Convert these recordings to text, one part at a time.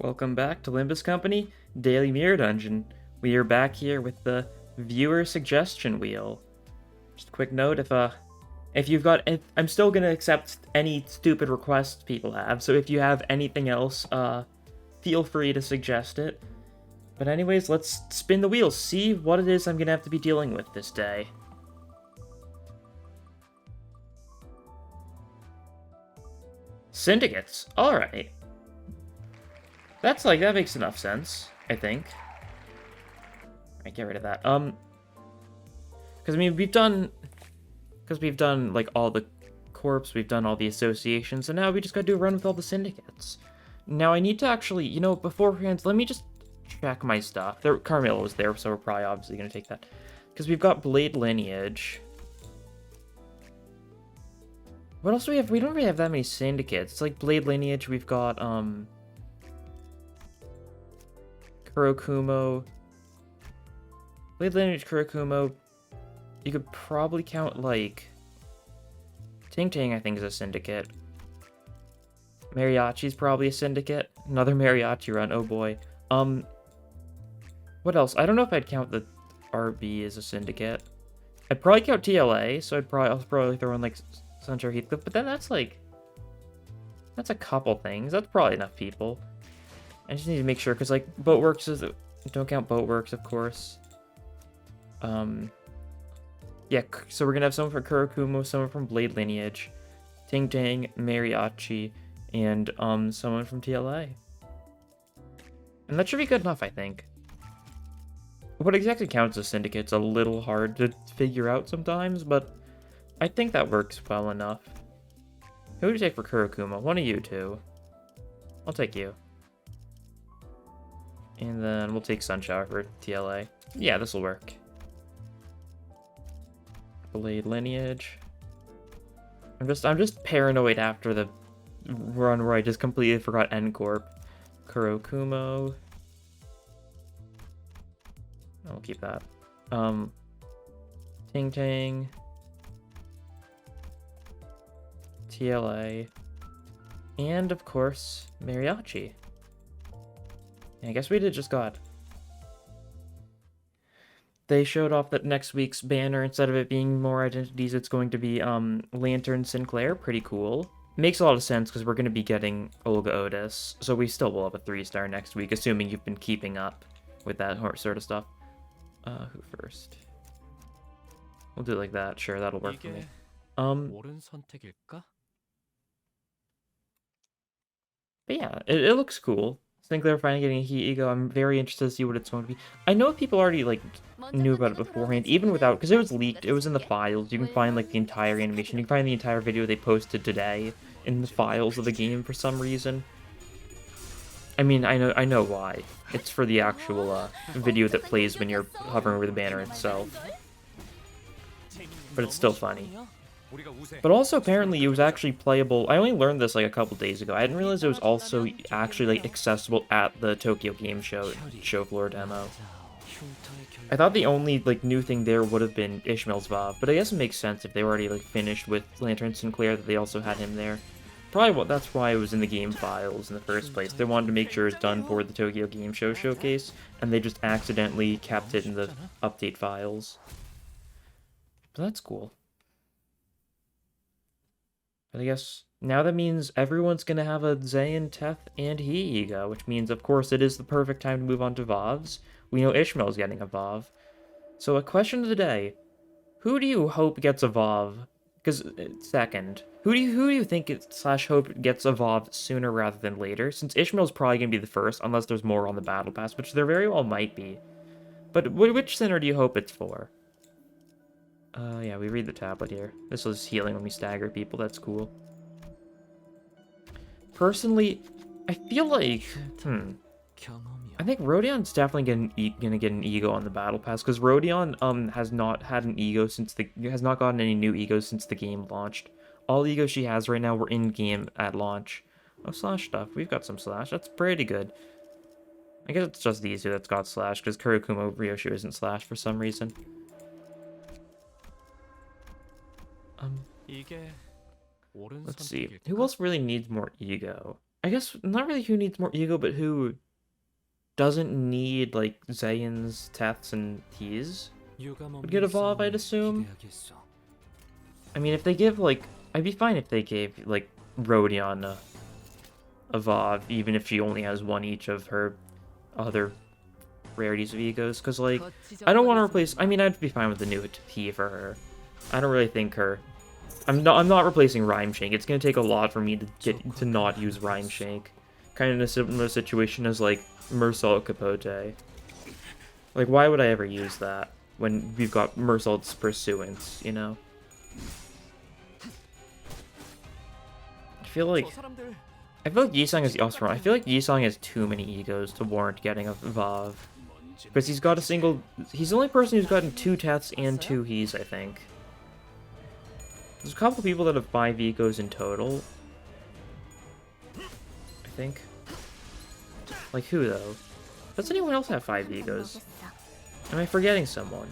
Welcome back to Limbus Company Daily Mirror Dungeon. We are back here with the viewer suggestion wheel. Just a quick note, I'm still gonna accept any stupid requests people have, so if you have anything else, feel free to suggest it. But anyways, let's spin the wheel, see what it is I'm gonna have to be dealing with this day. Syndicates, alright. That makes enough sense, I think. Alright, get rid of that. Because, I mean, we've done, like, all the corps, we've done all the associations, and now we just gotta do a run with all the syndicates. Now, I need to actually, beforehand, let me just check my stuff. Carmilla was there, so we're probably obviously gonna take that. Because we've got Blade Lineage. What else do we have? We don't really have that many syndicates. It's like Blade Lineage, we've got, Kurokumo. Blade Lineage, Kurokumo. You could probably count, like... Ting Ting, I think, is a syndicate. Mariachi's probably a syndicate. Another Mariachi run, oh boy. What else? I don't know if I'd count the RB as a syndicate. I'd probably count TLA, so I'll probably throw in, like, Sunshine Heathcliff, but then that's, like... That's a couple things. That's probably enough people. I just need to make sure, because, like, Boatworks is... Don't count Boatworks, of course. Yeah, so we're going to have someone from Kurokumo, someone from Blade Lineage, Ting Ting, Mariachi, and, someone from TLA. And that should be good enough, I think. What exactly counts as syndicate's a little hard to figure out sometimes, but I think that works well enough. Who would you take for Kurokumo? One of you two. I'll take you. And then we'll take Sunshower for TLA. Yeah, this will work. Blade Lineage. I'm just paranoid after the run where I just completely forgot N Corp. Kurokumo. I'll keep that. Ting Ting. TLA. And of course, Mariachi. I guess we just got... They showed off that next week's banner, instead of it being more identities, it's going to be Lantern Sinclair. Pretty cool. Makes a lot of sense because we're going to be getting Olga Otis, so we still will have a 3-star next week, assuming you've been keeping up with that sort of stuff. Who first? We'll do it like that. Sure, that'll work for me. But yeah, it looks cool. Sinclair finally getting a E.G.O. I'm very interested to see what it's going to be. I know people already, like, knew about it beforehand, even without... Because it was leaked, it was in the files. You can find, like, the entire animation. You can find the entire video they posted today in the files of the game for some reason. I mean, I know why. It's for the actual video that plays when you're hovering over the banner itself. But it's still funny. But also, apparently, it was actually playable. I only learned this, like, a couple days ago. I didn't realize it was also actually, like, accessible at the Tokyo Game Show floor demo. I thought the only, like, new thing there would have been Ishmael's WAW, but I guess it makes sense if they were already, like, finished with Lantern Sinclair that they also had him there. Probably that's why it was in the game files in the first place. They wanted to make sure it's done for the Tokyo Game Show showcase, and they just accidentally kept it in the update files. But that's cool. But I guess now that means everyone's going to have a Zayn, Teth, and E.G.O, which means, of course, it is the perfect time to move on to VOVs. We know Ishmael's getting a VOV. So a question of the day. Who do you hope gets a VOV? Because, second, who do you think /hope gets a VOV sooner rather than later? Since Ishmael's probably going to be the first, unless there's more on the Battle Pass, which there very well might be. But which center do you hope it's for? Yeah, we read the tablet here. This was healing when we stagger people, that's cool. Personally, I feel like, I think Rhodion's definitely gonna get an E.G.O on the Battle Pass, because Rhodion, has not had an E.G.O has not gotten any new E.G.Os since the game launched. All E.G.Os she has right now were in-game at launch. Oh, Slash stuff. We've got some Slash. That's pretty good. I guess it's just these two that's got Slash, because Kurokumo Ryoshu isn't Slash for some reason. Let's see. Who else really needs more E.G.O? I guess not really who needs more ego, but who doesn't need like Zayn's, Teth's, and T's would get evolved, I'd assume. I mean, if they give like, I'd be fine if they gave like Rodion evolve, even if she only has one each of her other rarities of egos, because like I don't want to replace. I mean, I'd be fine with the new T for her. I don't really think her. I'm not replacing Rhyme Shake. It's gonna take a lot for me to get to not use Rhyme Shake. Kind of in a similar situation as like Mersault Capote. Like, why would I ever use that when we've got Mersault's Pursuance, you know? I feel like Yisang is also wrong. I feel like Yisang has too many egos to warrant getting a Vav. Because he's got a single... He's the only person who's gotten 2 Teths and 2 He's, I think. There's a couple people that have 5 egos in total. I think. Like, who, though? Does anyone else have 5 egos? Am I forgetting someone?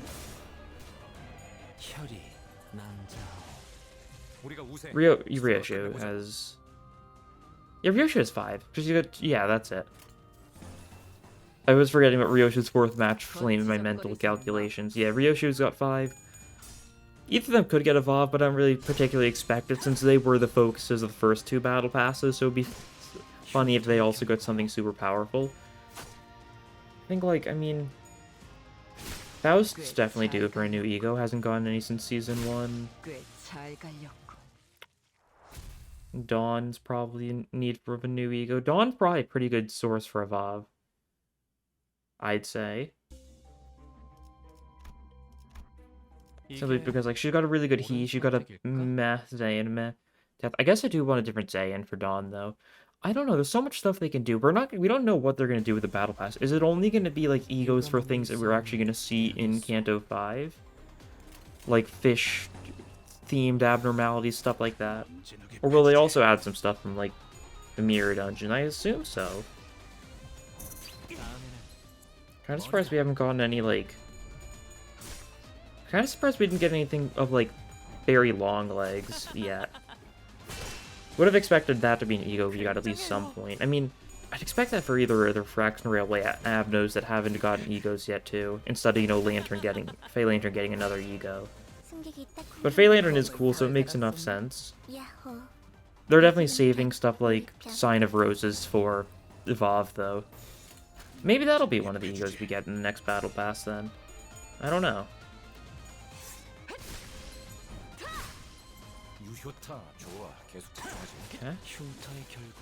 Ryoshu has... Yeah, Ryoshu has 5. Yeah, that's it. I was forgetting about Ryoshu's 4th match flame in my mental calculations. Yeah, Ryoshu's got 5. Either of them could get evolved, but I don't really particularly expect it since they were the focuses of the first 2 battle passes, so it'd be funny if they also got something super powerful. I think, like, I mean... Faust's definitely due for a new ego, hasn't gotten any since Season 1. Dawn's probably in need for a new ego. Dawn's probably a pretty good source for Evolve, I'd say. Simply because, like, she's got a really good He, she's got a meh Zayn, meh Teth. I guess I do want a different Zayn for Dawn, though. I don't know, there's so much stuff they can do. We don't know what they're going to do with the Battle Pass. Is it only going to be, like, egos for things that we're actually going to see in Kanto 5? Like, fish-themed abnormalities, stuff like that? Or will they also add some stuff from, like, the Mirror Dungeon? I assume so. Kinda surprised we haven't gotten any, like... Kinda surprised we didn't get anything of, like, very long legs yet. Would have expected that to be an ego we got at least some point. I mean, I'd expect that for either the Fraction Railway Abnos that haven't gotten egos yet, too. Instead of, you know, Fey Lantern getting another ego. But Fey Lantern is cool, so it makes enough sense. They're definitely saving stuff like Sign of Roses for Evolve, though. Maybe that'll be one of the egos we get in the next Battle Pass, then. I don't know. Okay.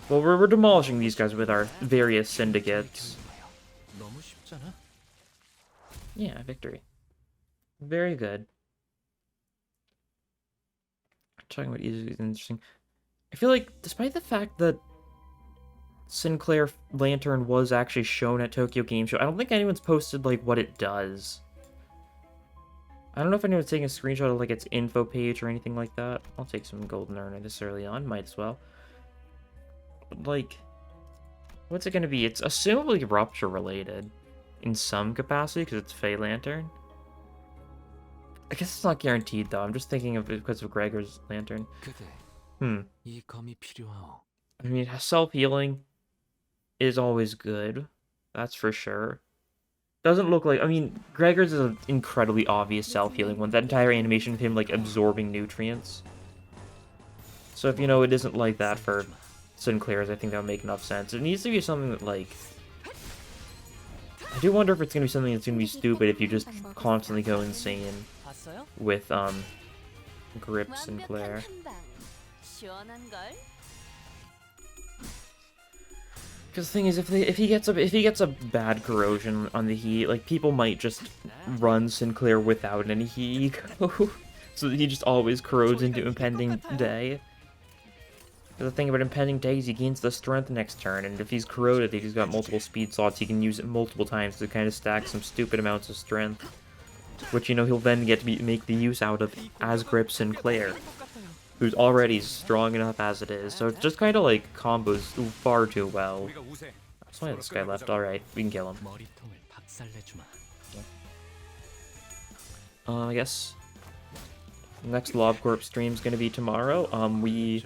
Well, we're demolishing these guys with our various syndicates. Yeah, victory. Very good. Talking about easy is interesting. I feel like, despite the fact that Sinclair Lantern was actually shown at Tokyo Game Show, I don't think anyone's posted, like, what it does. I don't know if anyone's taking a screenshot of, like, its info page or anything like that. I'll take some golden urn this early on, might as well. But, like, what's it going to be? It's assumably Rupture related in some capacity, because it's Fey Lantern. I guess it's not guaranteed, though. I'm just thinking of it because of Gregor's Lantern. I mean, self-healing is always good. That's for sure. Doesn't look like... I mean, Gregor's is an incredibly obvious self-healing one. That entire animation of him, like, absorbing nutrients. So if, you know, it isn't like that for Sinclair's, I think that would make enough sense. It needs to be something that, like... I do wonder if it's going to be something that's going to be stupid if you just constantly go insane with, Grip Sinclair. Because the thing is, if he gets a bad corrosion on the Heat, like, people might just run Sinclair without any Heat ego, so that he just always corrodes into Impending Day. The thing about Impending Day is he gains the strength next turn, and if he's corroded, if he's got multiple speed slots, he can use it multiple times to kind of stack some stupid amounts of strength, which, you know, he'll then get to make the use out of as Grip Sinclair, who's already strong enough as it is. So it just kind of, like, combos far too well. That's why this guy left. Alright, we can kill him. I guess next Lob Corp stream's gonna be tomorrow. We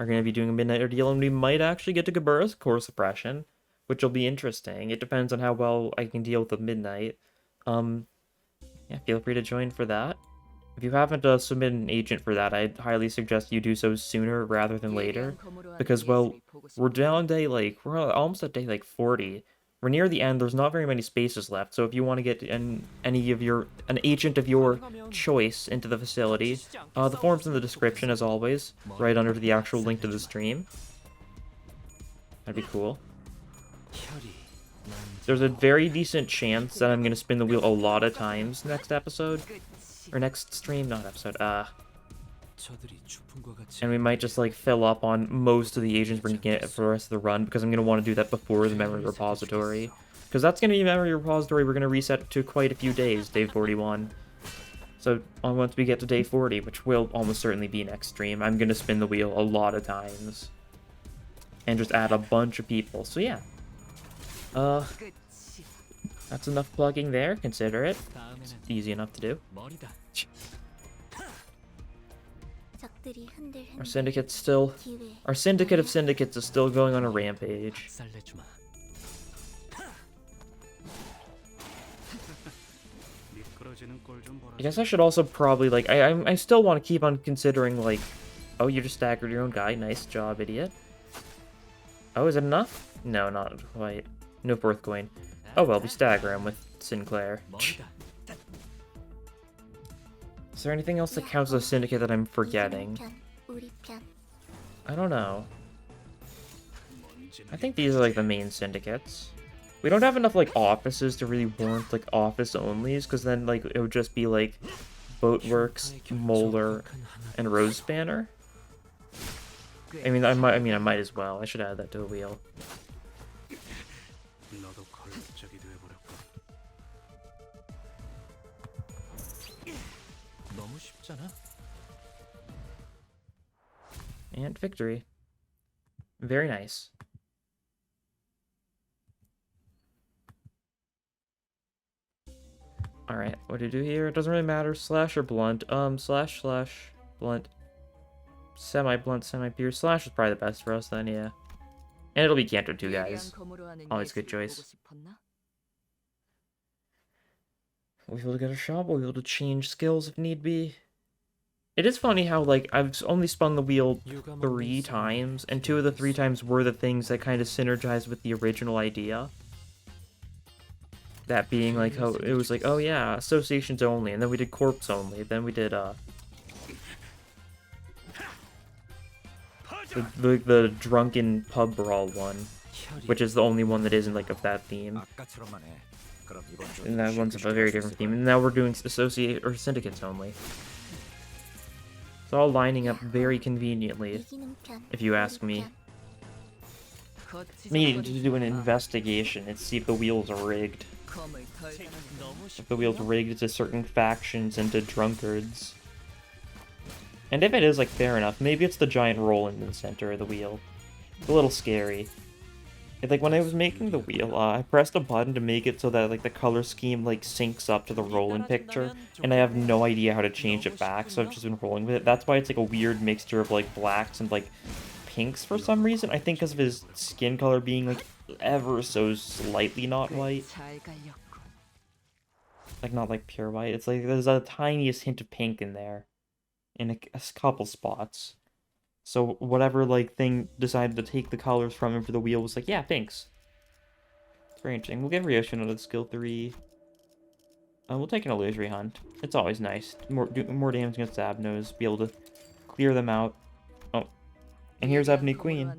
are going to be doing a midnight ordeal, and we might actually get to Gabura's core suppression, which will be interesting. It depends on how well I can deal with the midnight. Yeah, feel free to join for that. If you haven't submitted an agent for that, I'd highly suggest you do so sooner rather than later, because, well, we're down day, like, we're almost at day, like, 40. We're near the end, there's not very many spaces left, so if you want to get an agent of your choice into the facility, the form's in the description, as always, right under the actual link to the stream. That'd be cool. There's a very decent chance that I'm going to spin the wheel a lot of times next episode. Or next stream, not episode, and we might just, like, fill up on most of the agents we're going to get for the rest of the run, because I'm going to want to do that before the memory repository. Because that's going to be memory repository we're going to reset to quite a few days, day 41. So, once we get to day 40, which will almost certainly be next stream, I'm going to spin the wheel a lot of times. And just add a bunch of people, so yeah. That's enough plugging there, consider it. It's easy enough to do. Our syndicate of syndicates is still going on a rampage. I guess I should also probably, like, I still want to keep on considering, like, oh, you just staggered your own guy. Nice job, idiot. Oh, is it enough? No, not quite. No fourth coin. Oh well, we stagger him with Sinclair. Is there anything else that counts as a syndicate that I'm forgetting? I don't know. I think these are, like, the main syndicates. We don't have enough, like, offices to really warrant, like, office onlys, because then, like, it would just be, like, Boatworks, Molar, and Rosespanner. I mean, I might as well. I should add that to the wheel. And victory. Very nice. Alright, what do you do here? It doesn't really matter. Slash or blunt. Slash, blunt. Semi-blunt, semi-pierce. Slash is probably the best for us then, yeah. And it'll be canter too, guys. Always good choice. We'll be able to get a shop, we'll be able to change skills if need be. It is funny how, like, I've only spun the wheel 3 times, and 2 of the 3 times were the things that kind of synergized with the original idea. That being, like, how it was like, oh yeah, associations only, and then we did corps only, then we did, the drunken pub brawl one, which is the only one that isn't, like, of that theme. And that one's of a very different theme, and now we're doing associate or syndicates only. It's all lining up very conveniently, if you ask me. Needing to do an investigation and see if the wheels are rigged. If the wheel's rigged to certain factions and to drunkards. And if it is, like, fair enough, maybe it's the giant roll in the center of the wheel. It's a little scary. Like, when I was making the wheel, I pressed a button to make it so that, like, the color scheme, like, syncs up to the roll-in picture, and I have no idea how to change it back, so I've just been rolling with it. That's why it's, like, a weird mixture of, like, blacks and, like, pinks for some reason. I think because of his skin color being, like, ever so slightly not white. Like, not, like, pure white. It's, like, there's a tiniest hint of pink in there. In a couple spots. So whatever, like, thing decided to take the colors from him for the wheel was like, yeah, thanks. It's very interesting. We'll give Ryoshi another skill 3. We'll take an illusory hunt. It's always nice. More damage against Abnos. Be able to clear them out. Oh. And here's Ebony Queen.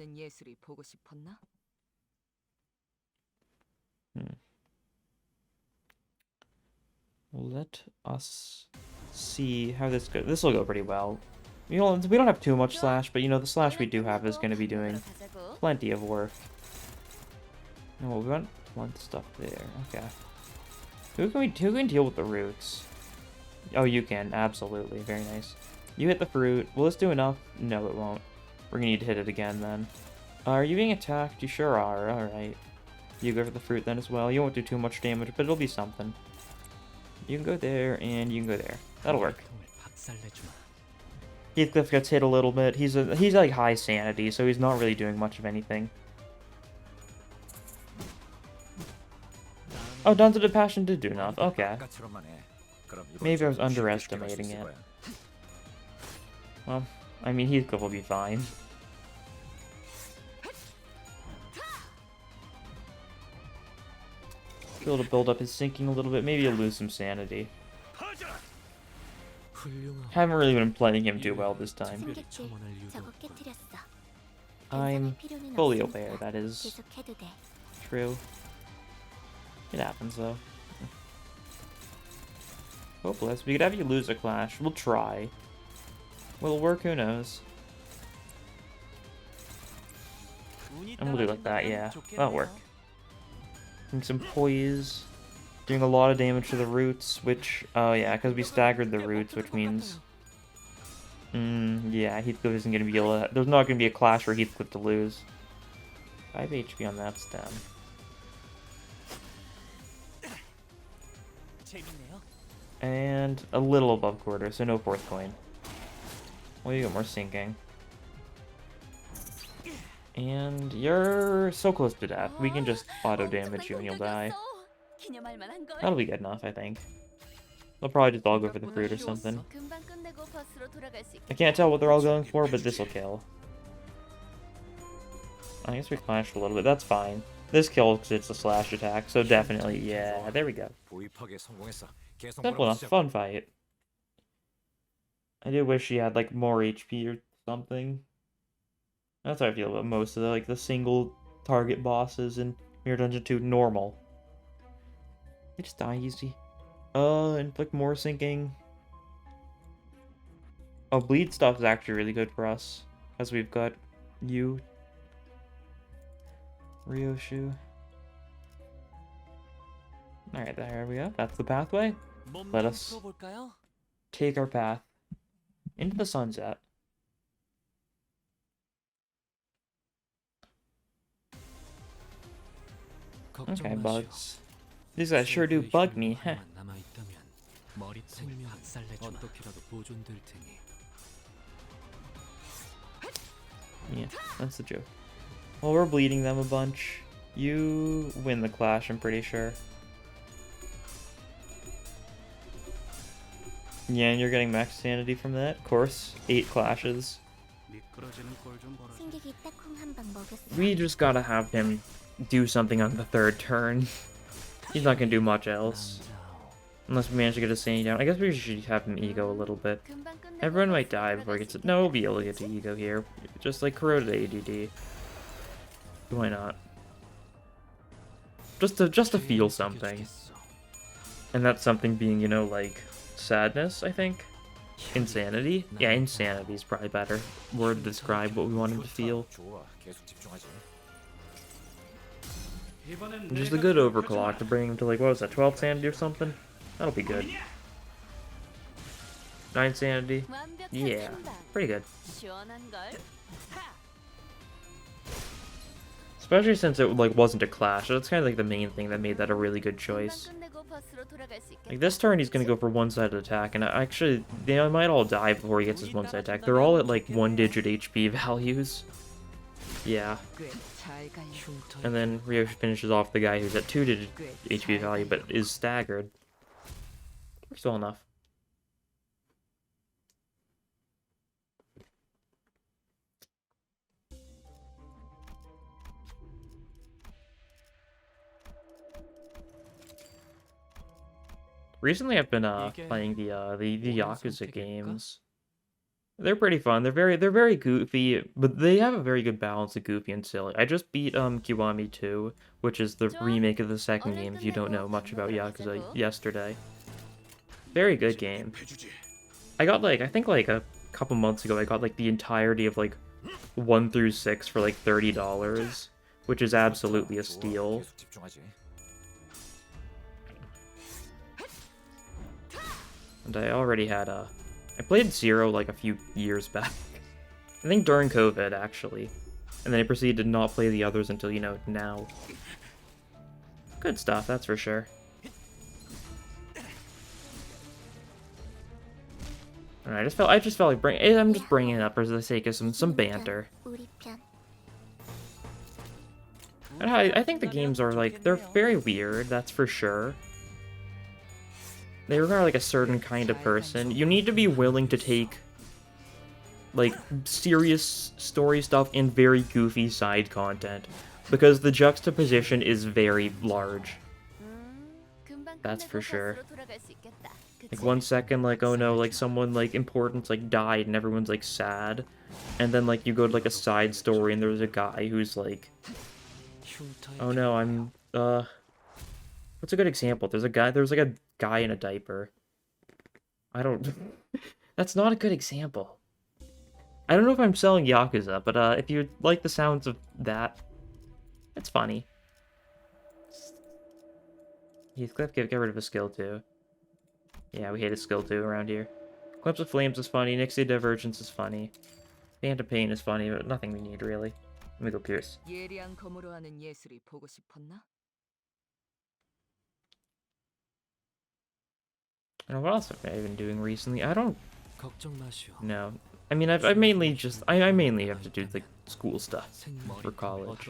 Let us see how this goes. This will go pretty well. You know, we don't have too much slash, but, you know, the slash we do have is going to be doing plenty of work. No, we want blunt stuff there. Okay. Who can deal with the roots? Oh, you can. Absolutely. Very nice. You hit the fruit. Will this do enough? No, it won't. We're going to need to hit it again, then. Are you being attacked? You sure are. Alright. You go for the fruit then as well. You won't do too much damage, but it'll be something. You can go there, and you can go there. That'll work. Heathcliff gets hit a little bit. He's like high sanity, so he's not really doing much of anything. Oh, Duns of the Passion did do enough. Okay. Maybe I was underestimating it. Well, I mean, Heathcliff will be fine. Be able to build up his sinking a little bit. Maybe he'll lose some sanity. Haven't really been playing him too well this time. I'm fully aware that is true. It happens though. Hopeless. We could have you lose a clash. We'll try. Will it work? Who knows? I'm gonna do it like that, yeah. That'll work. Doing some poise. Doing a lot of damage to the roots, which... Oh yeah, because we staggered the roots, which means... yeah, Heathcliff isn't going to be able to... There's not going to be a clash for Heathcliff to lose. 5 HP on that stem. And a little above quarter, so no fourth coin. Well, you get more sinking. And you're so close to death. We can just auto-damage you and you'll die. That'll be good enough, I think. They'll probably just all go for the fruit or something. I can't tell what they're all going for, but this'll kill. I guess we clashed a little bit. That's fine. This kills because it's a slash attack, so definitely, yeah, there we go. Simple enough, fun fight. I do wish she had, like, more HP or something. That's how I feel about most of the single target bosses in Mirror Dungeon 2 normal. They just die easy. Inflict more sinking. Oh, bleed stuff is actually really good for us. As we've got you. Ryoshu. Alright, there we go. That's the pathway. Let us take our path into the sunset. Okay, bugs. These guys sure do bug me, heh. Yeah, that's the joke. Well, we're bleeding them a bunch. You win the clash, I'm pretty sure. Yeah, and you're getting max sanity from that. Of course, 8 clashes. We just gotta have him do something on the 3rd turn. He's not gonna do much else. Unless we manage to get a sanity down. I guess we should have him ego a little bit. Everyone might die before he gets it. No, we'll be able to get to ego here. Just like corroded ADD. Why not? Just to feel something. And that's something being, you know, like sadness, I think. Insanity? Yeah, insanity is probably a better word to describe what we want him to feel. And just a good overclock to bring him to, like, what was that, 12 sanity or something? That'll be good. 9 sanity? Yeah, pretty good. Especially since it, like, wasn't a clash. That's kind of, like, the main thing that made that a really good choice. Like, this turn he's gonna go for one-sided attack, and actually, they might all die before he gets his one-sided attack. They're all at, like, 1-digit HP values. Yeah. And then Ryoshi finishes off the guy who's at 2-digit HP value, but is staggered. We're still enough. Recently, I've been playing the Yakuza games. They're pretty fun. They're very goofy, but they have a very good balance of goofy and silly. I just beat Kiwami 2, which is the remake of the second game. If you don't know much about Yakuza, yesterday. Very good game. I got I think a couple months ago, I got like the entirety of like 1 through 6 for like $30, which is absolutely a steal. And I already had I played 0 like a few years back. I think during COVID, actually. And then I proceeded to not play the others until, you know, now. Good stuff, that's for sure. And I just felt like I'm just bringing it up for the sake of some banter. And I think the games are like, they're very weird, that's for sure. They require like a certain kind of person. You need to be willing to take like serious story stuff and very goofy side content, because the juxtaposition is very large. That's for sure. Like 1 second, like, oh no, like someone like important like died and everyone's like sad, and then like you go to like a side story and there's a guy who's like, oh no, I'm what's a good example? There's like a guy in a diaper. I don't that's not a good example. I don't know if I'm selling Yakuza, but if you like the sounds of that, it's funny. Heathcliff, get rid of his skill too. Yeah, we hate his skill too around here. Glimpse of Flames is funny, Nixie Divergence is funny. Phantom Pain is funny, but nothing we need really. Let me go Pierce. And what else have I been doing recently? I don't know. I mean, I mainly just I mainly have to do like school stuff for college.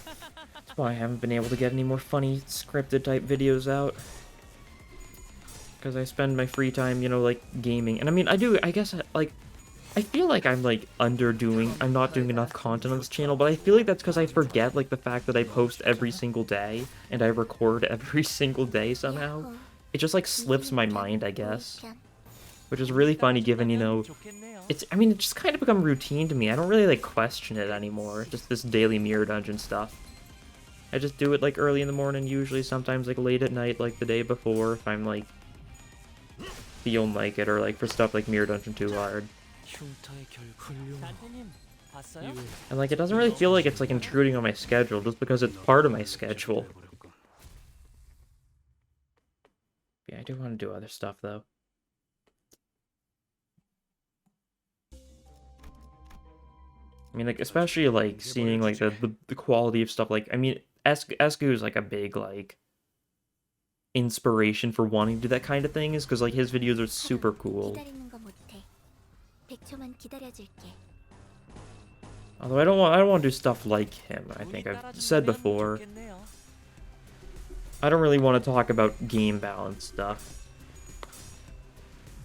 That's why I haven't been able to get any more funny scripted type videos out. Because I spend my free time, you know, like gaming. And I mean, I guess like I feel like I'm like I'm not doing enough content on this channel, but I feel like that's because I forget like the fact that I post every single day and I record every single day somehow. It just like slips my mind, I guess. Which is really funny given, you know, I mean, it's just kind of become routine to me. I don't really like question it anymore. Just this daily mirror dungeon stuff. I just do it like early in the morning, usually, sometimes like late at night, like the day before, if I'm like feeling like it, or like for stuff like Mirror Dungeon too hard. And like it doesn't really feel like it's like intruding on my schedule, just because it's part of my schedule. Yeah, I do want to do other stuff though. I mean, like, especially like seeing like the quality of stuff, like, I mean, Esku is like a big like inspiration for wanting to do that kind of thing, is because like his videos are super cool. Although I don't want to do stuff like him. I think I've said before, I don't really want to talk about game balance stuff,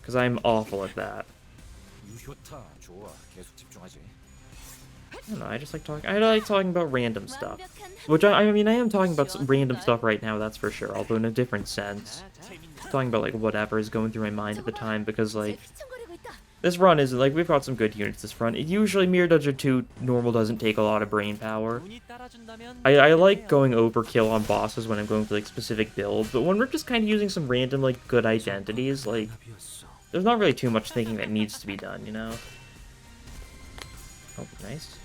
because I'm awful at that. I don't know, I just like talking. I like talking about random stuff, which I mean, I am talking about some random stuff right now, that's for sure. Although in a different sense, talking about like whatever is going through my mind at the time, because like this run isn't like we've got some good units this run. Usually Mirror Dungeon 2 normal doesn't take a lot of brain power. I like going overkill on bosses when I'm going for like specific builds, but when we're just kind of using some random like good identities, like there's not really too much thinking that needs to be done, you know? Oh, nice.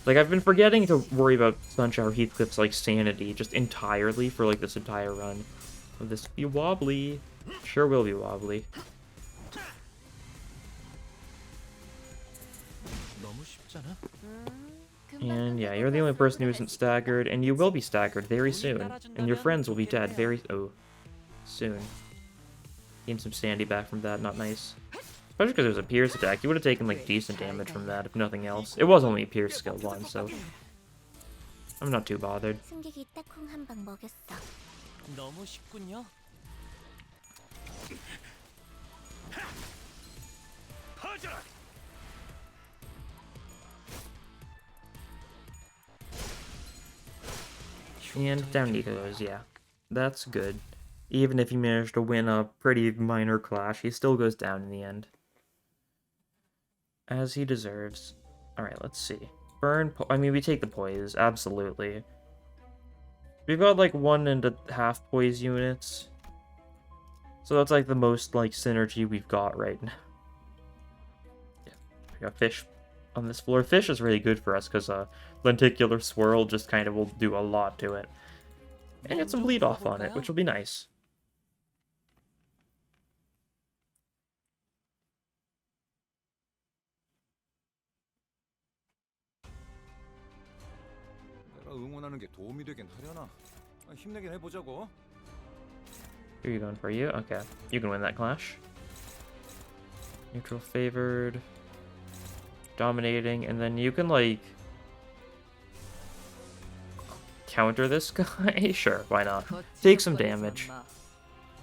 Like, I've been forgetting to worry about Sunshower Heathcliff's, like, sanity just entirely for, like, this entire run. Will this be wobbly? Sure will be wobbly. And, yeah, you're the only person who isn't staggered, and you will be staggered very soon. And your friends will be dead very... soon. Gain some sanity back from that, not nice. Especially because it was a Pierce attack. You would have taken, like, decent damage from that, if nothing else. It was only a Pierce skill 1, so... I'm not too bothered. And down he goes, yeah. That's good. Even if he managed to win a pretty minor clash, he still goes down in the end. As he deserves. Alright, let's see. I mean, we take the poise, absolutely. We've got, like, 1.5 poise units. So that's, like, the most, like, synergy we've got right now. Yeah, we got fish on this floor. Fish is really good for us, because, Lenticular Swirl just kind of will do a lot to it. And get some bleed off on it, which will be nice. 힘내긴 해보자고. Who are you going for? You? Okay. You can win that clash. Neutral favored. Dominating. And then you can, like, counter this guy? Sure, why not? Take some damage.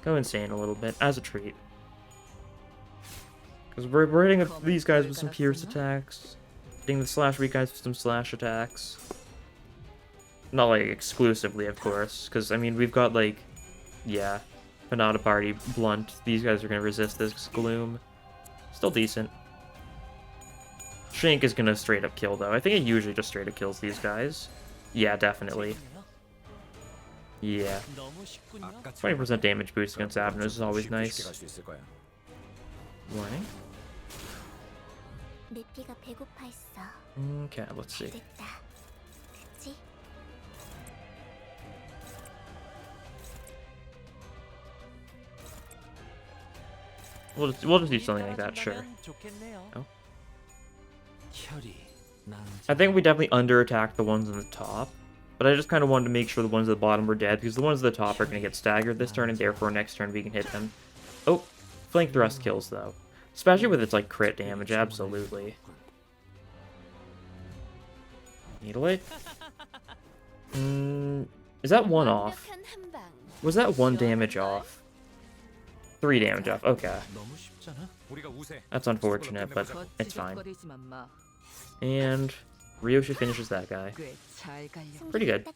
Go insane a little bit, as a treat. Because we're hitting these guys with some pierce attacks. Hitting the slash weak guys with some slash attacks. Not, like, exclusively, of course. Because, I mean, we've got, like, yeah, Panada Party, Blunt. These guys are going to resist this Gloom. Still decent. Shank is going to straight up kill, though. I think it usually just straight up kills these guys. Yeah, definitely. Yeah. 20% damage boost against Avnos is always nice. Warning. Okay, let's see. We'll just do something like that, sure. Oh. I think we definitely under-attacked the ones on the top, but I just kind of wanted to make sure the ones at the bottom were dead, because the ones at the top are going to get staggered this turn, and therefore next turn we can hit them. Oh, flank thrust kills, though. Especially with its, like, crit damage, absolutely. Needle it? Is that one off? Was that 1 damage off? 3 damage off, okay. That's unfortunate, but it's fine. And Ryoshu finishes that guy. Pretty good.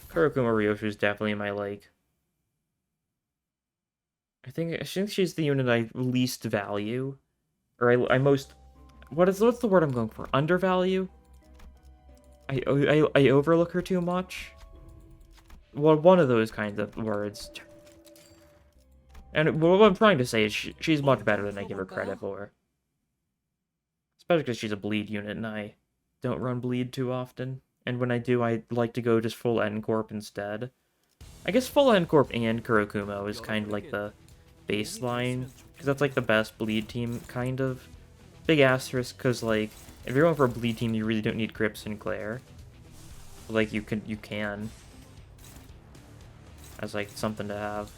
Kurokuma Ryoshu is definitely my, like... I think she's the unit I least value. Or I most... What's the word I'm going for? Undervalue? I overlook her too much? Well, one of those kinds of words. And what I'm trying to say is she's much better than I give her credit for. Especially because she's a bleed unit and I don't run bleed too often. And when I do, I like to go just full N-Corp instead. I guess full N-Corp and Kurokuma is kind of like the baseline. Because that's like the best bleed team, kind of. Big asterisk, because like, if you're going for a bleed team, you really don't need Grip Sinclair. Like, you can. As like, something to have.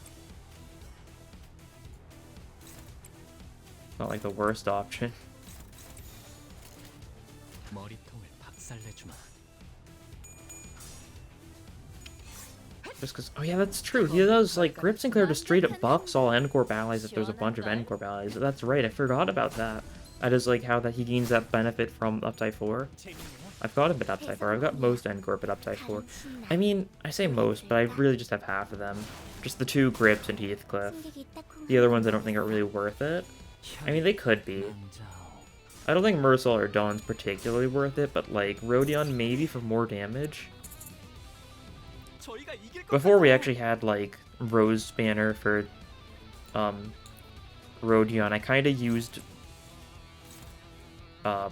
Not like the worst option. Just because, oh yeah, that's true. He does, like, Grip Sinclair just straight up buffs all N-Corp allies if there's a bunch of N-Corp allies. That's right, I forgot about that. That is, like, how that he gains that benefit from Uptype 4. I've got him at Uptype 4. I've got most N-Corp at Uptype 4. I mean, I say most, but I really just have half of them. Just the 2 Grips and Heathcliff. The other ones I don't think are really worth it. I mean, they could be. I don't think Mersal or Dawn's particularly worth it, but, like, Rodion maybe for more damage. Before we actually had, like, Rose Banner for, Rodion, I kind of used, yeah,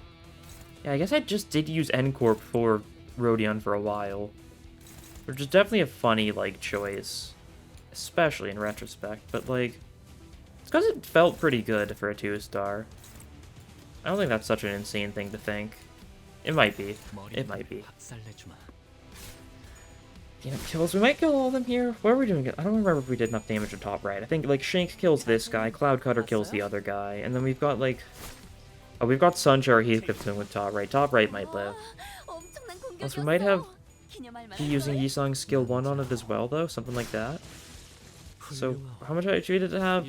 I guess I just did use N-Corp for Rodion for a while. Which is definitely a funny, like, choice. Especially in retrospect, but, like, it's because it felt pretty good for a 2-star. I don't think that's such an insane thing to think. It might be. It might be. Kills. We might kill all of them here. What are we doing? I don't remember if we did enough damage to top right. I think, like, Shank kills this guy, Cloud Cutter kills the other guy, and then we've got, like... Oh, we've got Sunshower Heathcliff doing with top right. Top right might live. Also, we might have he using Yisong's skill 1 on it as well, though. Something like that. So, how much HP did it have?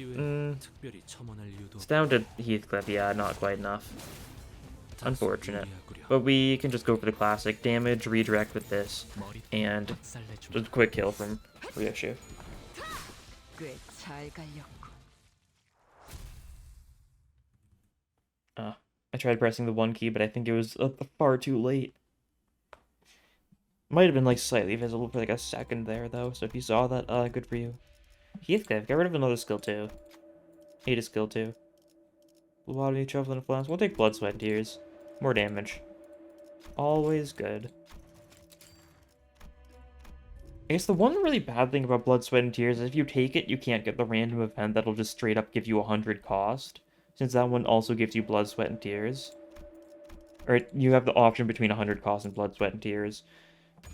It's down to Heathcliff. Yeah, not quite enough. Unfortunate. But we can just go for the classic damage, redirect with this, and just a quick kill from Ryoshu. I tried pressing the 1 key, but I think it was far too late. Might have been, like, slightly visible for, like, a second there, though, so if you saw that, good for you. Heathcliff, get rid of another skill 2. Hate a skill 2. Lobotomy, Shuffle, and Flask. We'll take Blood, Sweat, and Tears. More damage. Always good. I guess the one really bad thing about Blood, Sweat, and Tears is if you take it, you can't get the random event that'll just straight up give you 100 cost. Since that one also gives you Blood, Sweat, and Tears. Or you have the option between 100 cost and Blood, Sweat, and Tears.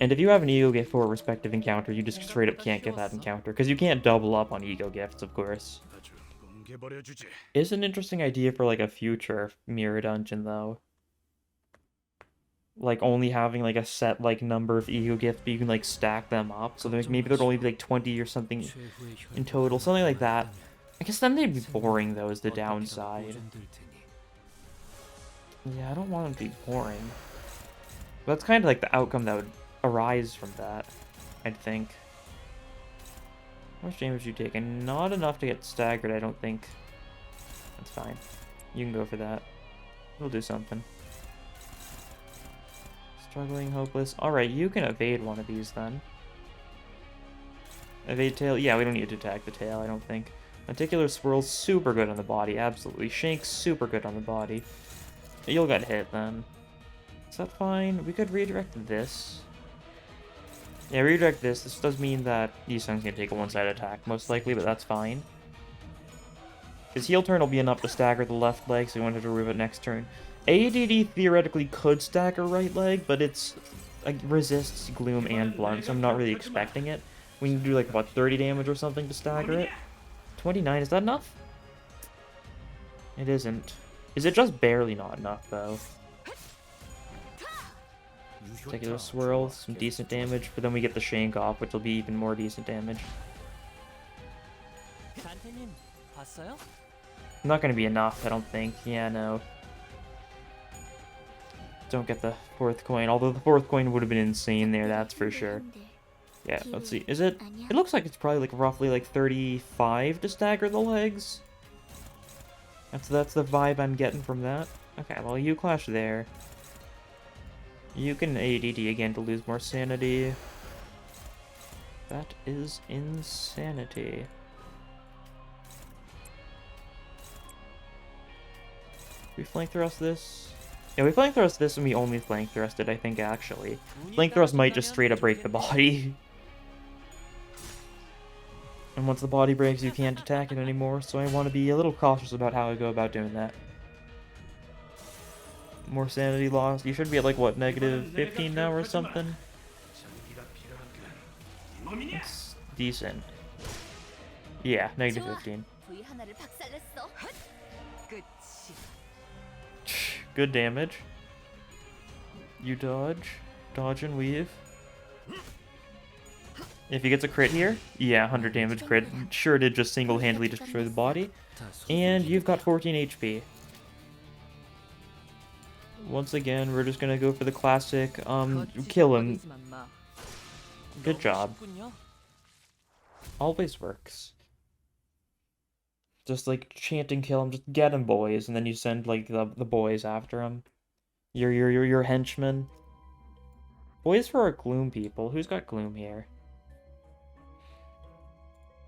And if you have an ego gift for a respective encounter, you just straight up can't get that encounter, because you can't double up on ego gifts, of course. It's an interesting idea for like a future mirror dungeon, though. Like only having like a set like number of ego gifts, but you can like stack them up. So there's maybe there'd only be like 20 or something in total, something like that. I guess then they'd be boring though, is the downside. Yeah, I don't want them to be boring. But that's kind of like the outcome that would arise from that, I'd think. How much damage you take? And not enough to get staggered, I don't think. That's fine. You can go for that. We'll do something. Struggling, hopeless. Alright, you can evade one of these then. Evade tail. Yeah, we don't need to attack the tail, I don't think. Lenticular swirl's super good on the body, absolutely. Shank's super good on the body. You'll get hit then. Is that fine? We could redirect this. Yeah, redirect this. This does mean that Yi-Sung's gonna take a one-side attack, most likely, but that's fine. His heal turn will be enough to stagger the left leg, so we wanted to remove it next turn. ADD theoretically could stagger right leg, but it's like resists Gloom and Blunt, so I'm not really expecting it. We need to do like, what, 30 damage or something to stagger it? 29, is that enough? It isn't. Is it just barely not enough, though? Particular swirl, some decent damage, but then we get the Shank off, which will be even more decent damage. Not gonna be enough, I don't think. Yeah, no. Don't get the fourth coin, although the fourth coin would have been insane there, that's for sure. Yeah, let's see. Is it... It looks like it's probably like roughly like 35 to stagger the legs. That's the vibe I'm getting from that. Okay, well, you clash there. You can ADD again to lose more sanity. That is insanity. We flank thrust this? Yeah, we flank thrust this and we only flank thrust it, I think, actually. Flank thrust might just straight up break the body. And once the body breaks, you can't attack it anymore, so I want to be a little cautious about how I go about doing that. More sanity lost. You should be at like, what, negative 15 now or something? It's decent. Yeah, negative 15. Good damage. You dodge. Dodge and weave. If he gets a crit here, yeah, 100 damage crit. Sure did just single-handedly destroy the body. And you've got 14 HP. Once again, we're just gonna go for the classic, kill him. Good job. Always works. Just, like, chanting kill him, just get him, boys, and then you send, like, the boys after him. Your henchmen. Boys for our Gloom people. Who's got Gloom here?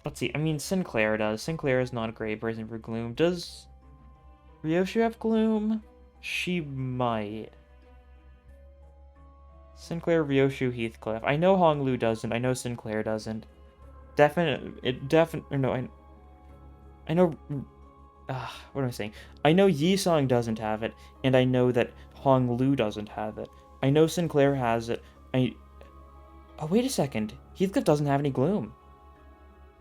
Let's see, I mean, Sinclair does. Sinclair is not a great person for Gloom. Does Ryoshu have Gloom? She might. Sinclair, Ryoshu, Heathcliff. I know Honglu doesn't. I know Sinclair doesn't. No, I know... what am I saying? I know Yi-Sung doesn't have it, and I know that Honglu doesn't have it. I know Sinclair has it. Oh, wait a second. Heathcliff doesn't have any Gloom.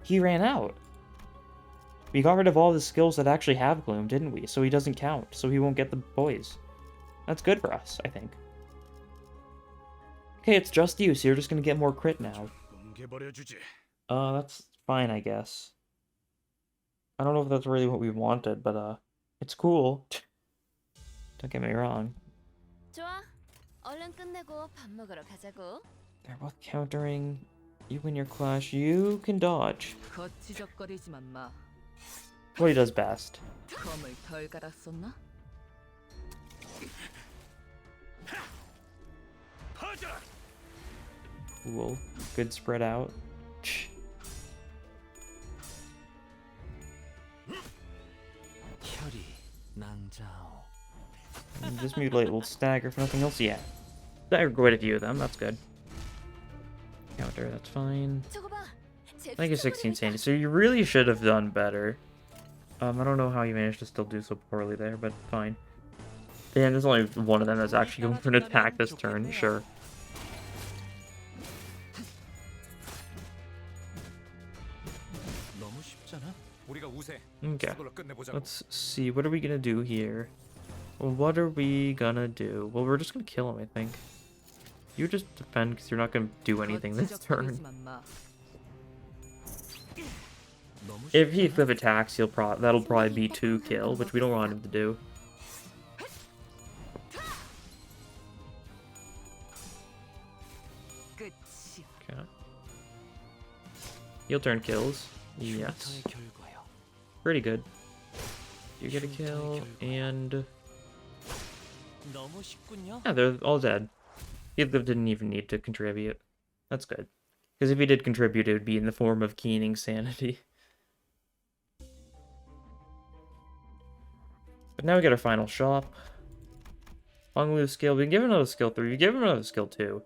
He ran out. We got rid of all the skills that actually have Gloom, didn't we? So he doesn't count, so he won't get the boys. That's good for us, I think. Okay, it's just you, so you're just gonna get more crit now. That's fine, I guess. I don't know if that's really what we wanted, but, it's cool. Don't get me wrong. They're both countering. You win your clash. You can dodge. What he does best. Cool. Good spread out. And this mutilate will stagger if nothing else. Yeah. Stagger quite a few of them. That's good. Counter, that's fine. I think it's 16 sanity, so you really should have done better. I don't know how you managed to still do so poorly there, but fine. And there's only one of them that's actually going for an attack this turn, sure. Okay. Let's see. What are we gonna do here? What are we gonna do? Well, we're just gonna kill him, I think. You just defend because you're not gonna do anything this turn. If he flip attacks, that'll probably be 2 kill, which we don't want him to do. Okay. He'll turn kills. Yes. Pretty good. You get a kill, and... yeah, they're all dead. He didn't even need to contribute. That's good. Because if he did contribute, it would be in the form of keening sanity. But now we get our final shop. Long lose skill. We can give him another skill 3. We give him another skill 2.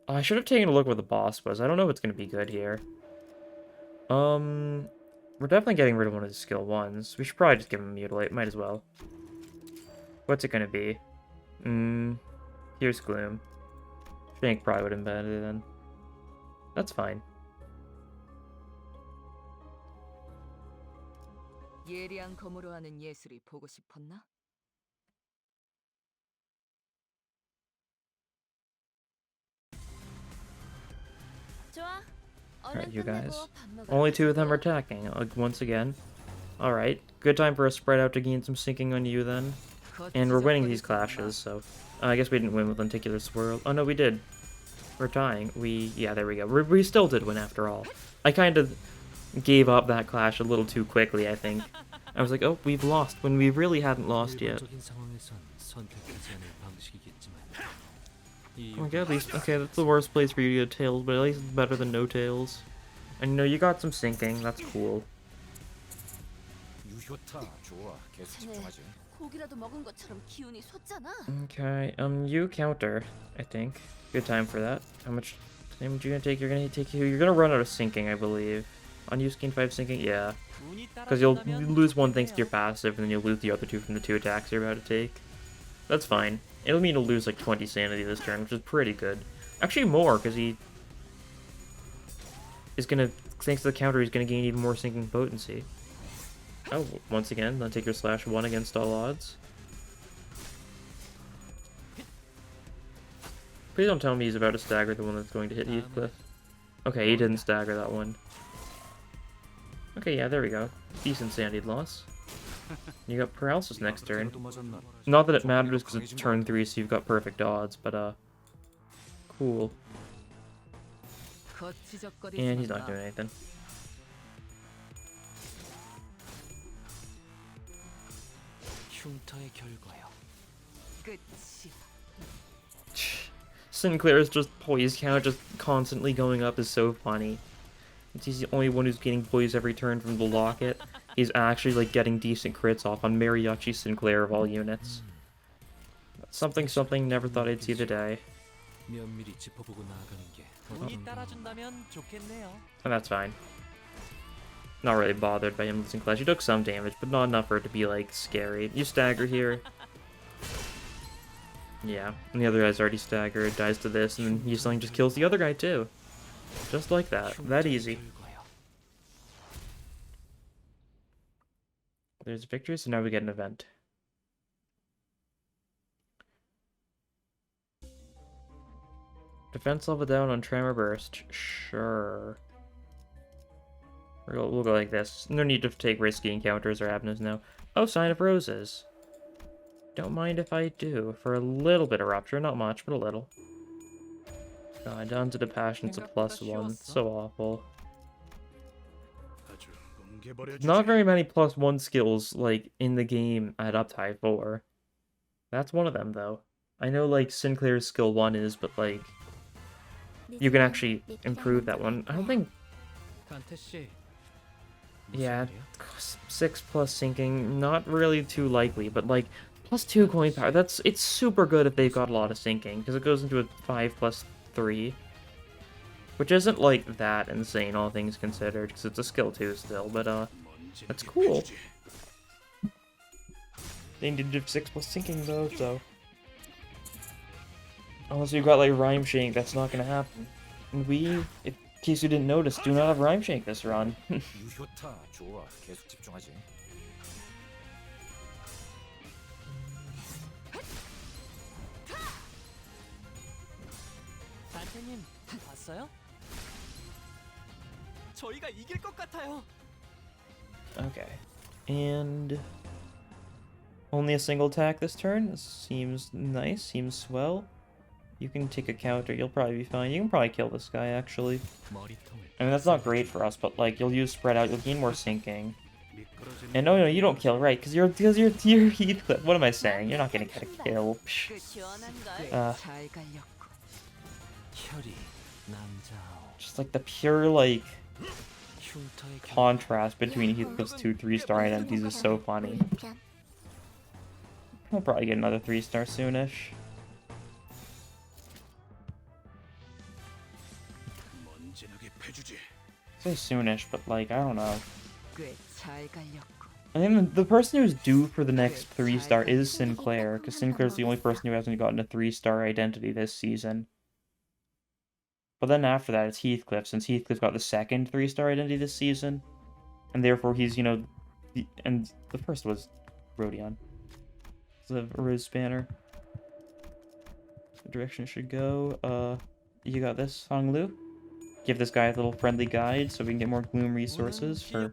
Oh, I should have taken a look where the boss was. I don't know what's going to be good here. We're definitely getting rid of one of the skill 1s. We should probably just give him Mutilate. Might as well. What's it going to be? Here's Gloom. I think probably would have been better then. That's fine. 예리한 검으로 하는 예술이 보고 싶었나? Alright, you guys. Only 2 of them are attacking, once again. Alright, good time for us to spread out to gain some sinking on you then. And we're winning these clashes, so... I guess we didn't win with Lenticular Swirl. Oh no, we did. We're tying. Yeah, there we go. We still did win after all. I kind of gave up that clash a little too quickly, I think. I was like, oh, we've lost, when we really hadn't lost yet. Okay, at least, okay, that's the worst place for you to get tails, but at least it's better than no tails. And you know, you got some sinking, that's cool. Okay, you counter, I think. Good time for that. How much damage are you gonna take? You're gonna run out of sinking, I believe. Unused gain 5 sinking? Yeah. Because you'll lose 1 thanks to your passive, and then you'll lose the other 2 from the 2 attacks you're about to take. That's fine. It'll mean you'll lose like 20 sanity this turn, which is pretty good. Actually more, because he is gonna, thanks to the counter, he's gonna gain even more sinking potency. Oh, once again, then take your /1 against all odds. Please don't tell me he's about to stagger the one that's going to hit Heathcliff. Okay, he didn't stagger that one. Okay, yeah, there we go. Decent sanity loss. You got paralysis next turn. Not that it matters because it's turn 3, so you've got perfect odds, but cool. And he's not doing anything. Sinclair's just poise count just constantly going up is so funny. He's the only one who's getting poise every turn from the locket. He's actually like getting decent crits off on Mariachi Sinclair of all units. Something, never thought I'd see the day. And that's fine. Not really bothered by him losing clash. He took some damage, but not enough for it to be like scary. You stagger here. Yeah, and the other guy's already staggered, dies to this, and then Yisling just kills the other guy too. Just like that. That easy. There's victory, so now we get an event. Defense level down on Tremor Burst. Sure. We'll go like this. No need to take risky encounters or avenues now. Oh, Sign of Roses. Don't mind if I do. For a little bit of Rupture. Not much, but a little. God, down to the Passion's a +1. So awful. Not very many +1 skills, like, in the game at up to high 4. That's one of them, though. I know, like, Sinclair's skill 1 is, but, like, you can actually improve that one. I don't think... Yeah, 6+ sinking, not really too likely, but, like, +2 coin power, it's super good if they've got a lot of sinking, because it goes into a 5+3. Which isn't, like, that insane, all things considered, because it's a skill 2 still, but, that's cool. They need to do 6+ sinking, though, so... Unless you've got, like, Rhyme Shank, that's not gonna happen. And case you didn't notice, do not have Rhyme Shake this run. 유효타 좋아. 계속 집중하지. 단테님 봤어요? 저희가 이길 것 같아요. Okay. And only a single attack this turn. This seems nice, seems swell. You can take a counter, you'll probably be fine. You can probably kill this guy, actually. I mean, that's not great for us, but, like, you'll use spread out, you'll gain more sinking. And no, you don't kill, right, because you're Heathcliff. What am I saying? You're not gonna get a kill. 그 시원한걸? Uh, 잘 갈렸고. 혈이 남자오. just like the pure, like, 흉터의 contrast between Heathcliff's 2 3-star identities is so funny. We'll probably get another 3-star soonish. Say soonish, but like, I don't know. 꽤잘 갈렸고. I think the person who's due for the next 3-star is Sinclair, because Sinclair's the only person who hasn't gotten a 3-star identity this season. But then after that, it's Heathcliff, since Heathcliff got the second 3-star identity this season. And therefore he's, you know, and the first was Rodion. The Rose Banner. The direction it should go. You got this, Honglu? Give this guy a little friendly guide so we can get more Gloom resources for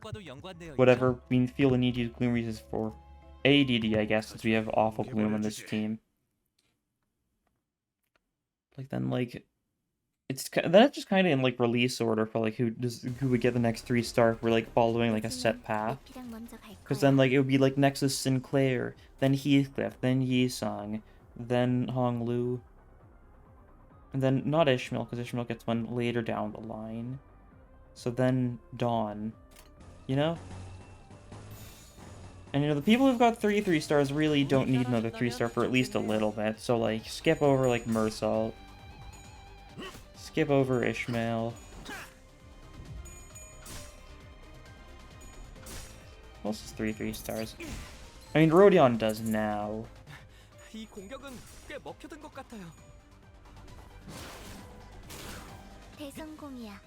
whatever we feel the need to use Gloom resources for. ADD, I guess, since we have awful Gloom on this team. Like, then, like, that's just kind of in, like, release order for, like, who would get the next 3-star if we're, like, following, like, a set path. Because then, like, it would be, like, next is Sinclair, then Heathcliff, then Yisong, then Honglu. And then, not Ishmael, because Ishmael gets one later down the line. So then, Dawn. You know? And, you know, the people who've got 3-3-stars really don't need another 3-star for at least a little bit. So, like, skip over, like, Mersalt. Skip over Ishmael. What else is 3-3-stars? I mean, Rodion does now. 이 공격은 꽤 먹혀든 것 같아요.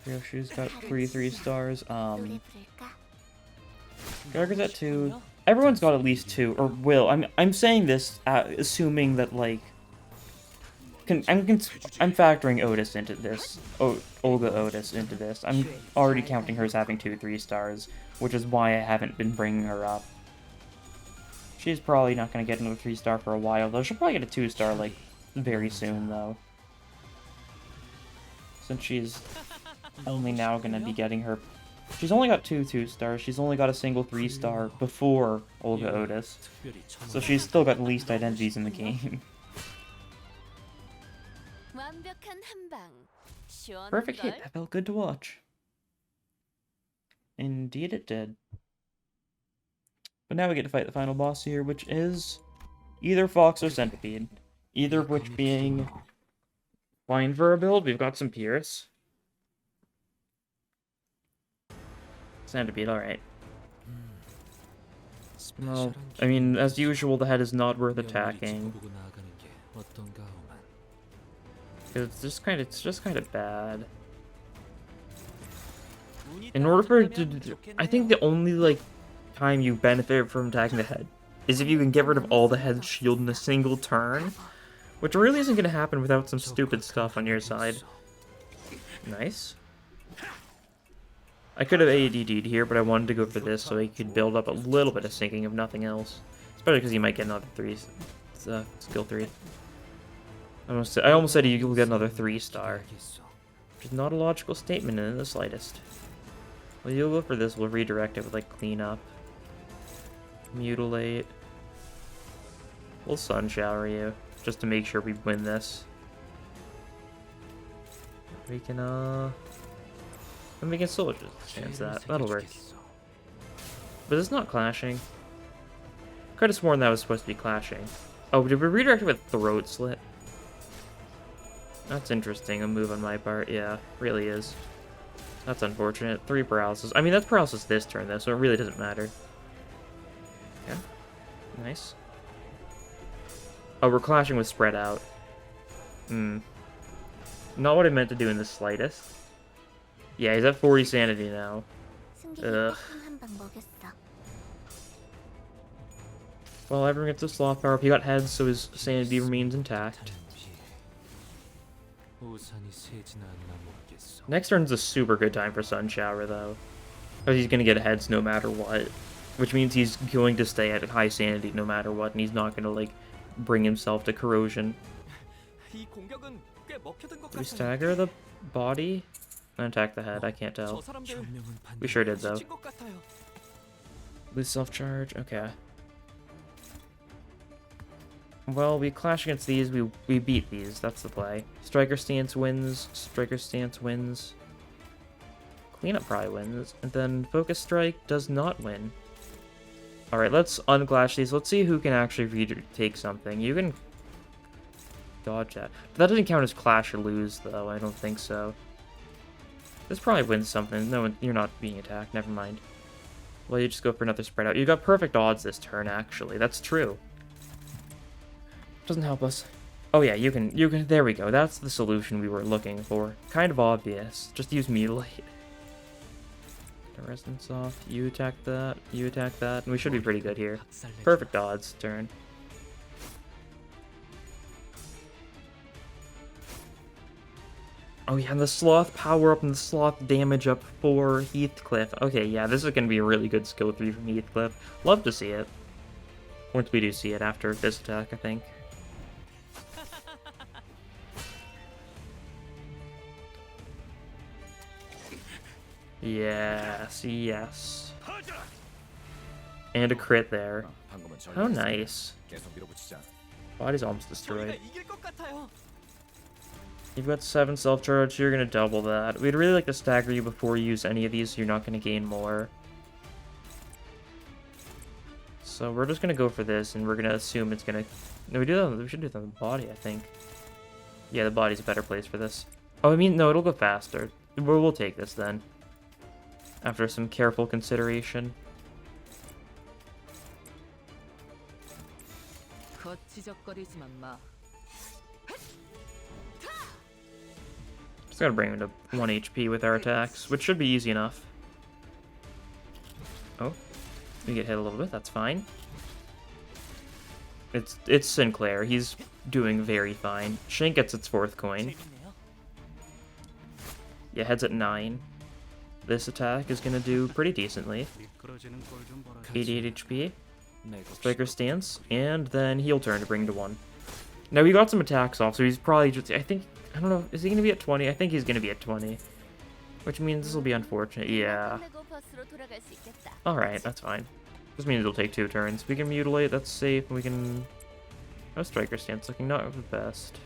Ryoshu's got 3-3-stars. Gregor's at 2. Everyone's got at least 2, or will. I'm saying this assuming that, like, I'm factoring Otis into this. Olga Otis into this. I'm already counting her as having 2 3-stars, which is why I haven't been bringing her up. She's probably not going to get another 3-star for a while, though. She'll probably get a 2-star, like, very soon, though. Since she's only now going to be getting her... She's only got 2 2-stars. She's only got a single 3-star before Olga Otis. So she's still got the least identities in the game. Perfect hit. That felt good to watch. Indeed it did. But now we get to fight the final boss here, which is either Fox or Centipede. Either of which being fine for a build. We've got some Pierce. Centipede, alright. Well, I mean, as usual, the head is not worth attacking. It's just kind of bad. In order for it to, I think the only, like, time you benefit from attacking the head is if you can get rid of all the head's shield in a single turn, which really isn't going to happen without some stupid stuff on your side. Nice. I could have ADD'd here, but I wanted to go for this so he could build up a little bit of sinking, if nothing else. Especially because he might get another 3, skill 3. I almost said you'll get another 3-star. Which is not a logical statement in the slightest. Well, you'll go for this, we'll redirect it with, like, clean up. Mutilate. We'll sun shower you, just to make sure we win this. We can, and we can still just chance that. That'll work. But it's not clashing. Could have sworn that was supposed to be clashing. Oh, did we redirect it with Throat Slit? That's interesting, a move on my part. Yeah, really is. That's unfortunate. 3 paralysis. I mean, that's paralysis this turn, though, so it really doesn't matter. Yeah. Nice. Oh, we're clashing with spread out. Not what I meant to do in the slightest. Yeah, he's at 40 sanity now. Ugh. Well, everyone gets a sloth power up. He got heads, so his sanity remains intact. Next turn's a super good time for Sun Shower, though. Because he's going to get heads no matter what. Which means he's going to stay at high sanity no matter what, and he's not going to, like, bring himself to corrosion. 이 공격은 꽤 먹혀든 것 Do we 같아요. stagger the body? And attack the head, I can't 저 tell. 사람들 We sure did, though. 지친 것 같아요. Lose self-charge, okay. Well, we clash against these, we beat these, that's the play. Striker stance wins, Striker stance wins. Cleanup probably wins, and then Focus Strike does not win. Alright, let's unclash these, let's see who can actually retake something. You can dodge that. That doesn't count as clash or lose, though, I don't think so. This probably wins something. No, you're not being attacked, never mind. Well, you just go for another spread out. You got perfect odds this turn, actually, that's true. Doesn't help us. Oh yeah, you can, there we go. That's the solution we were looking for. Kind of obvious. Just use Mutilate. Get Resonance off. You attack that, and we should be pretty good here. Perfect odds turn. Oh yeah, and the Sloth power up and the Sloth damage up for Heathcliff. Okay, yeah, this is going to be a really good skill 3 from Heathcliff. Love to see it. Once we do see it after this attack, I think. Yes, yes. And a crit there. 방금은 How 전략이었어. nice. 계속 밀어붙이자. Body's almost destroyed. 저희가 이길 것 같아요. You've got 7 self-charge, so you're going to double that. We'd really like to stagger you before you use any of these, so you're not going to gain more. So we're just going to go for this, and we're going to assume it's going to... No, we should do that on the body, I think. Yeah, the body's a better place for this. Oh, I mean, no, it'll go faster. We'll take this, then. After some careful consideration. 거치적거리지만 마. Just gotta bring him to 1 HP with our attacks, which should be easy enough. Oh, we get hit a little bit, that's fine. It's Sinclair, he's doing very fine. Shank gets its 4th coin. 재밌네요. Yeah, heads at 9. This attack is gonna do pretty decently. 88 HP, Striker stance, and then heal turn to bring to 1. Now we got some attacks off, so he's probably just, I don't know, is he gonna be at 20? I think he's gonna be at 20. Which means this will be unfortunate, yeah. Alright, that's fine. This means it'll take 2 turns. We can mutilate, that's safe, and we can... Oh, Striker stance looking not the best.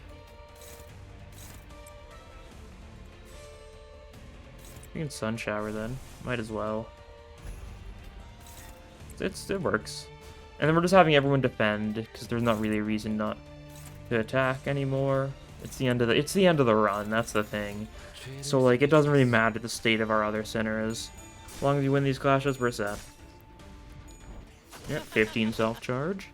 We can Sun Shower then. Might as well. It works. And then we're just having everyone defend, because there's not really a reason not to attack anymore. It's the end of the run, that's the thing. So like it doesn't really matter the state of our other center is. As long as you win these clashes, we're set. Yep, 15 self-charge.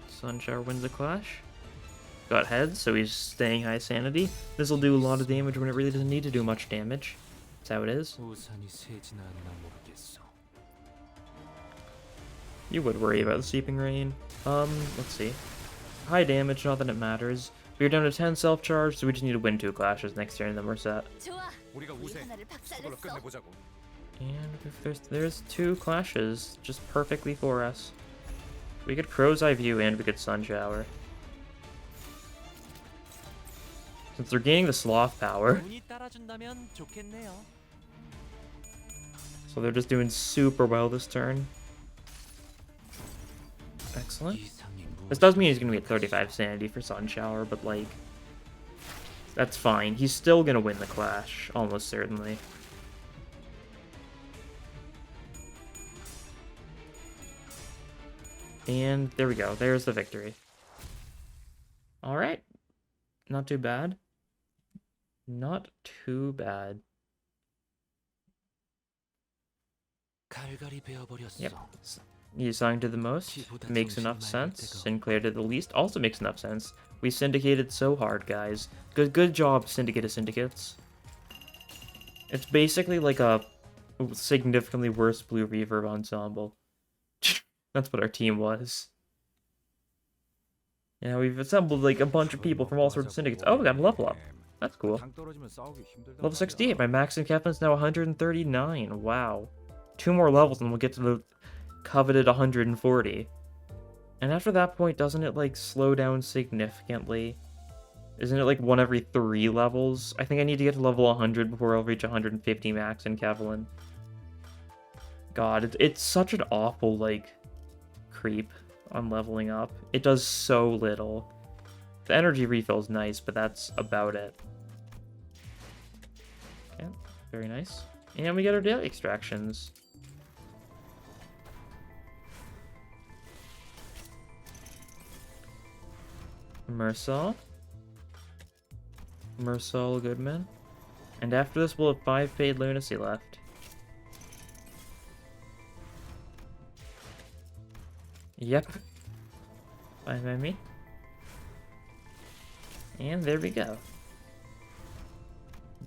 Sun Shower wins a clash. Got heads, so he's staying high sanity. This will do a lot of damage when it really doesn't need to do much damage. That's how it is. You would worry about the Seeping Rain. Let's see. High damage, not that it matters. We're down to 10 self-charge, so we just need to win 2 clashes next turn, and then we're set. 우리가 우세. 저걸로 끝내보자고. And if there's 2 clashes, just perfectly for us. We could Crow's Eye View and we could Sun Shower. Since they're gaining the Sloth power, 운이 따라준다면 좋겠네요. so they're just doing super well this turn. Excellent. This does mean he's going to be at 35 sanity for Sun Shower, but like, that's fine. He's still going to win the clash, almost certainly. And there we go. There's the victory. Alright. Not too bad. Not too bad. 갈갈이 베어버렸어. Yep. You assigned to the most. Makes enough sense. Sinclair to the least. Also makes enough sense. We syndicated so hard, guys. Good job, Syndicate of Syndicates. It's basically like a significantly worse Blue Reverb ensemble. That's what our team was. Yeah, we've assembled like a bunch of people from all sorts of syndicates. Oh, we got a level up. That's cool. Level 68. My max in Kevlin's now 139. Wow. 2 more levels and we'll get to the coveted 140. And after that point, doesn't it like slow down significantly? Isn't it like 1 every 3 levels? I think I need to get to level 100 before I'll reach 150 max in Kevlin. God, it's such an awful like creep on leveling up. It does so little. The energy refill is nice, but that's about it. Okay, very nice. And we get our daily extractions. Mersal Goodman. And after this, we'll have 5 paid lunacy left. Yep. Fine by me. And there we go.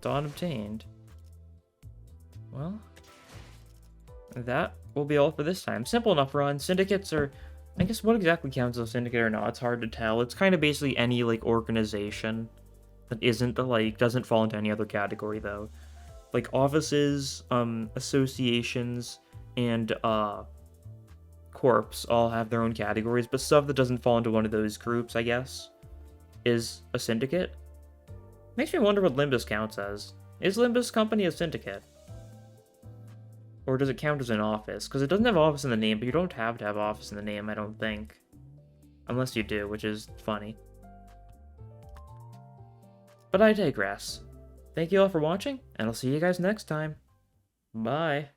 Dawn obtained. Well, that will be all for this time. Simple enough run. Syndicates are... I guess what exactly counts as a syndicate or not, it's hard to tell. It's kind of basically any, like, organization that isn't the, like, doesn't fall into any other category, though. Like, offices, associations, and, corps all have their own categories, but stuff that doesn't fall into one of those groups, I guess, is a syndicate. Makes me wonder what Limbus counts as. Is Limbus Company a syndicate? Or does it count as an office? Because it doesn't have office in the name, but you don't have to have office in the name, I don't think. Unless you do, which is funny. But I digress. Thank you all for watching, and I'll see you guys next time. Bye.